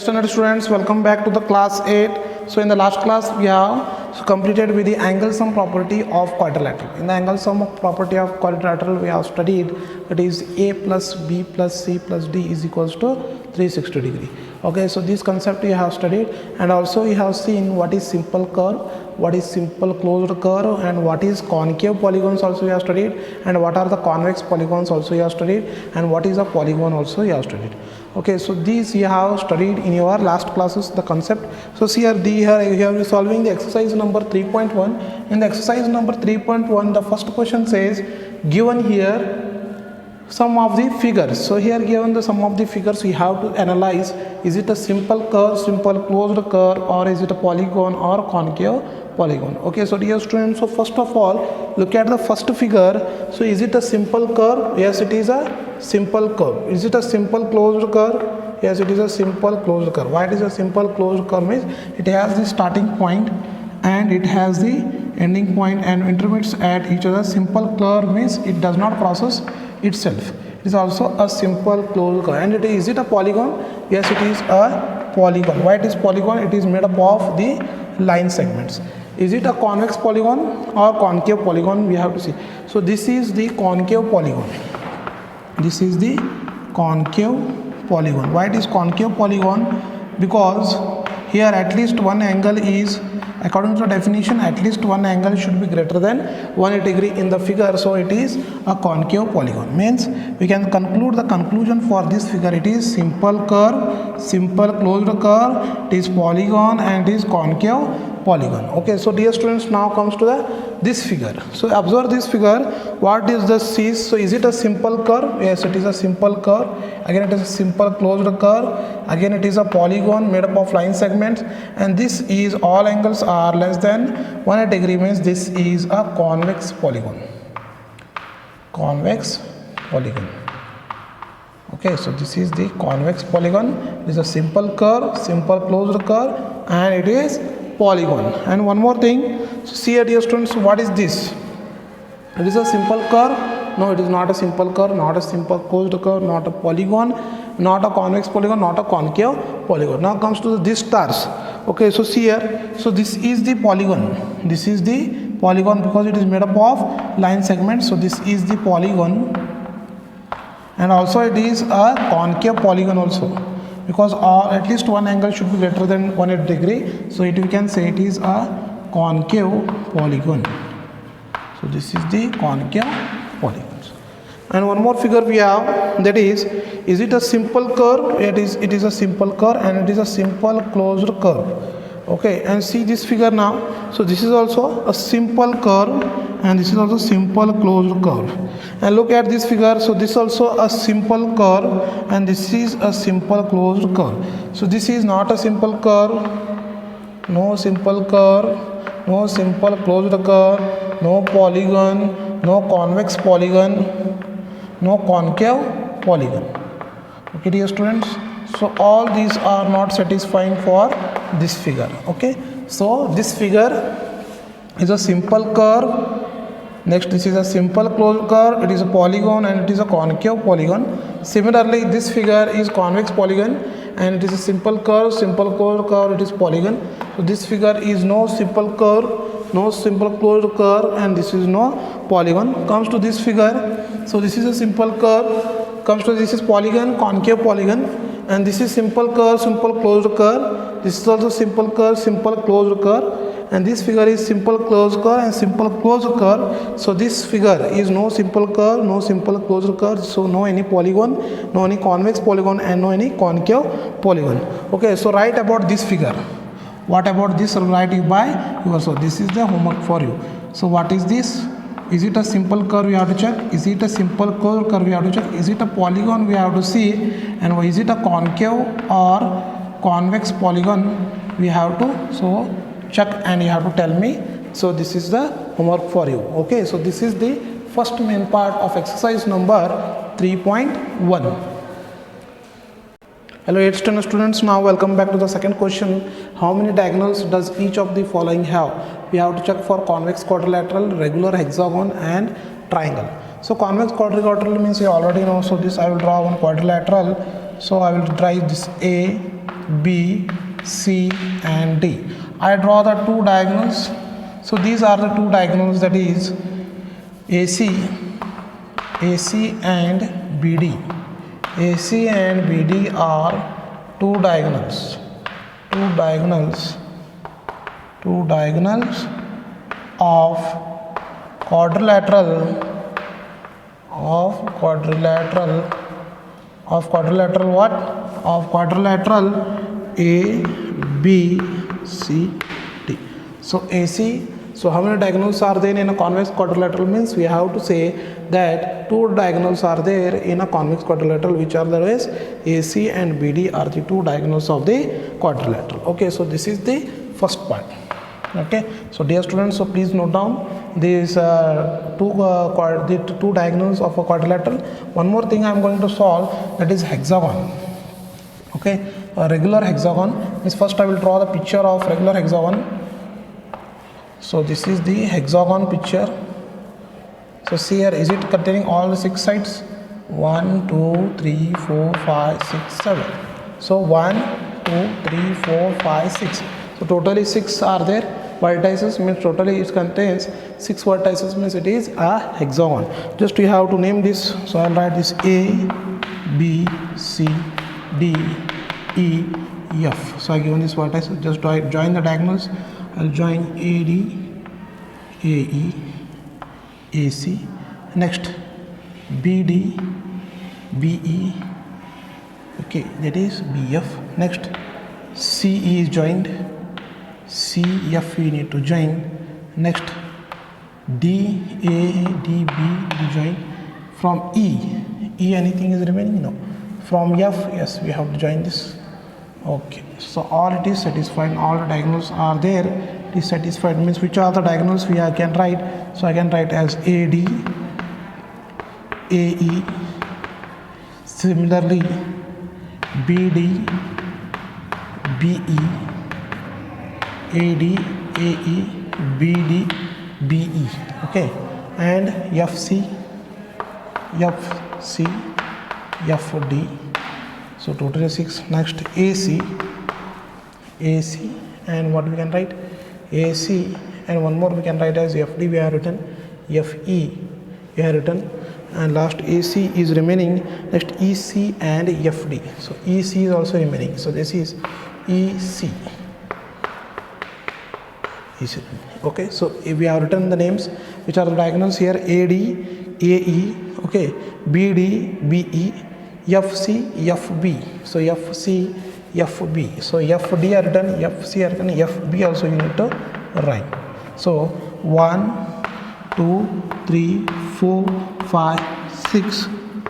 Standard students, welcome back to the class 8. So in the last class we have completed with the angle sum property of quadrilateral. In the angle sum property of quadrilateral we have studied that is a plus b plus c plus d is equals to 360 degree. Okay, so this concept we have studied, and also we have seen what is simple curve, what is simple closed curve, and what is concave polygons also we have studied, and what are the convex polygons also we have studied, and what is a polygon also we have studied. Okay, so these you have studied in your last classes the concept. So here you are solving the exercise number 3.1. In the exercise number 3.1 the first question says, given here sum of the figures. So here given the sum of the figures we have to analyze, is it a simple curve, simple closed curve, or is it a polygon or concave polygon. Okay, so dear students, so first of all look at the first figure. So is it a simple curve? Yes, it is a simple curve. Is it a simple closed curve? Yes, it is a simple closed curve. Why it is a simple closed curve means it has the starting point and it has the ending point and intermediates at each other. Simple curve means it does not process itself. It is also a simple closed curve. And is it a polygon? Yes, it is a polygon. Why it is polygon? It is made up of the line segments. Is it a convex polygon or concave polygon? We have to see. So this is the concave polygon. This is the concave polygon. Why it is concave polygon? Because here at least one angle is, according to the definition, at least one angle should be greater than 180 degree in the figure. So it is a concave polygon. Means we can conclude the conclusion for this figure. It is simple curve, simple closed curve, it is polygon, and it is concave polygon. Okay, so dear students, now comes to this figure. So observe this figure. What is the C? So is it a simple curve? Yes, it is a simple curve. Again it is a simple closed curve. Again it is a polygon made up of line segments, and this is all angles are less than 180 degree means this is a convex polygon. Convex polygon. Okay, so this is the convex polygon. It is a simple curve, simple closed curve, and it is polygon. And one more thing, so see here dear students, what is this? It is a simple curve. No, it is not a simple curve, not a simple closed curve, not a polygon, not a convex polygon, not a concave polygon. Now comes to these stars. Okay, so see here, so this is the polygon. This is the polygon because it is made up of line segments. So this is the polygon, and also it is a concave polygon also, because at least one angle should be greater than 180 degree. So we can say it is a concave polygon. So this is the concave polygons. And one more figure we have, that is it a simple curve? It is a simple curve, and it is a simple closed curve. Okay, and see this figure now. So this is also a simple curve, and this is also simple closed curve. And look at this figure. So this is also a simple curve, and this is a simple closed curve. So this is not a simple curve, no simple curve, no simple closed curve, no polygon, no convex polygon, no concave polygon. Okay dear students, so all these are not satisfying for this figure. Okay, so this figure is a simple curve. Next, this is a simple closed curve, it is a polygon, and it is a concave polygon. Similarly, this figure is convex polygon, and it is a simple curve, simple closed curve, it is polygon. So this figure is no simple curve, no simple closed curve, and this is no polygon. Comes to this figure, so this is a simple curve, comes to this is polygon, concave polygon, and this is simple curve, simple closed curve. This is also simple curve, simple closed curve, and this figure is simple closed curve and simple closed curve. So this figure is no simple curve, no simple closed curve, so no any polygon, no any convex polygon, and no any concave polygon. Okay, so write about this figure. What about this? Write it by yourself. So this is the homework for you. So what is this? Is it a simple curve? We have to check. Is it a simple closed curve? We have to check. Is it a polygon? We have to see. And is it a concave or convex polygon? We have to so check, and you have to tell me. So this is the homework for you. Okay, so this is the first main part of exercise number 3.1. Hello 8th standard students, now welcome back to the second question. How many diagonals does each of the following have? We have to check for convex quadrilateral, regular hexagon, and triangle. So convex quadrilateral means you already know. So this I will draw one quadrilateral. So I will try this A, B, C and D. I draw the two diagonals. So these are the two diagonals, that is AC and BD. AC and BD are two diagonals of quadrilateral what? Of quadrilateral A, B, C, D. So AC, so how many diagonals are there in a convex quadrilateral? Means we have to say that two diagonals are there in a convex quadrilateral, which are the ways AC and BD are the two diagonals of the quadrilateral. Okay, so this is the first part. Okay, so dear students, so please note down these two diagonals of a quadrilateral. One more thing I am going to solve, that is hexagon. Okay, a regular hexagon means first I will draw the picture of regular hexagon. So this is the hexagon picture. So see here, is it containing all the 6 sides? 1, 2, 3, 4, 5, 6, 7. So 1, 2, 3, 4, 5, 6. So totally 6 are there. Vertices means totally it contains 6 vertices, means it is a hexagon. Just you have to name this. So I will write this A, B, C, D, E, F. So I given this vertex. Just join the diagonals. I will join AD, AE, AC. Next BD, BE. Okay, that is BF. Next CE is joined. CF we need to join. Next DADB we join. From E anything is remaining? No. From F, yes, we have to join this. Okay, so all it is satisfied, all the diagonals are there, it is satisfied. Means which are the diagonals we can write? So I can write as AD, AE, similarly BD, BE, AD, AE, BD, BE. Okay, and FC, FD. So total is 6. Next AC, and what we can write? AC, and one more we can write as FD we have written, FE we have written, and last AC is remaining. Next EC and FD. So EC is also remaining. So this is EC. Okay, so we have written the names which are the diagonals here: AD, AE, okay, BD, BE, FC, FB. So FC, FB. So FD are written, FC are written, FB also you need to write. So 1, 2, 3, 4, 5, 6,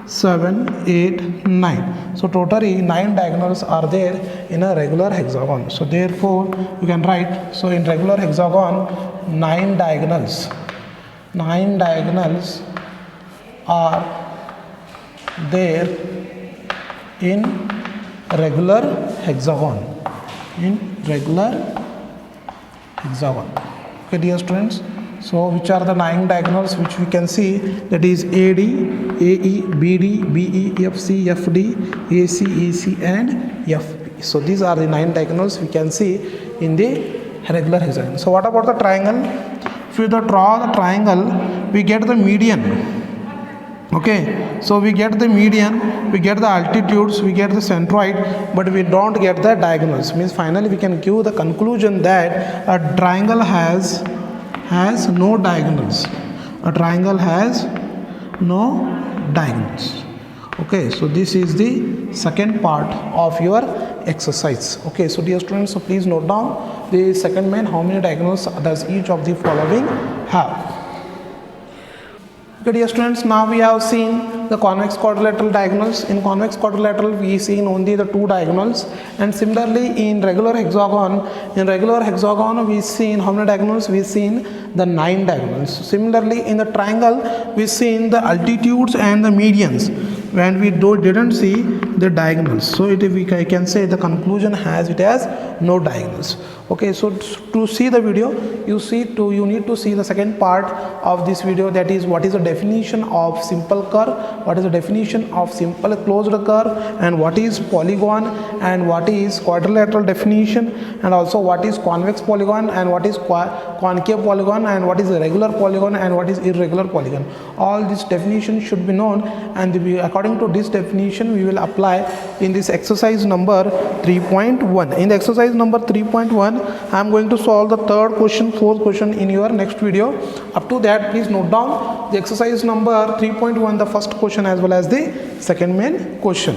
7, 8, 9. So totally 9 diagonals are there in a regular hexagon. So therefore you can write, so in regular hexagon 9 diagonals are there in regular hexagon. Okay, dear students, so which are the 9 diagonals which we can see? That is AD, AE, BD, BE, FC, FD, AC, EC and FB. So these are the 9 diagonals we can see in the regular hexagon. So what about the triangle? If we draw the triangle, we get the median. Okay, so we get the median, we get the altitudes, we get the centroid, but we don't get the diagonals. Means finally we can give the conclusion that a triangle has no diagonals. A triangle has no diagonals. Okay, so this is the second part of your exercise. Okay, so dear students, so please note down the second main, how many diagonals does each of the following have. Okay, dear students, now we have seen the convex quadrilateral diagonals. In convex quadrilateral we seen only the 2 diagonals, and similarly in regular hexagon we seen how many diagonals? We seen the 9 diagonals. Similarly in the triangle we seen the altitudes and the medians. when we didn't see the diagonals. So we can say the conclusion has no diagonals. Okay, so to see the video, you need to see the second part of this video, that is what is the definition of simple curve, what is the definition of simple closed curve, and what is polygon, and what is quadrilateral definition, and also what is convex polygon, and what is concave polygon, and what is regular polygon, and what is irregular polygon. All this definition should be known, and according to this definition we will apply in this exercise number 3.1. In the exercise number 3.1, I am going to solve the third question, fourth question in your next video. Up to that, please note down the exercise number 3.1, the first question as well as the second main question.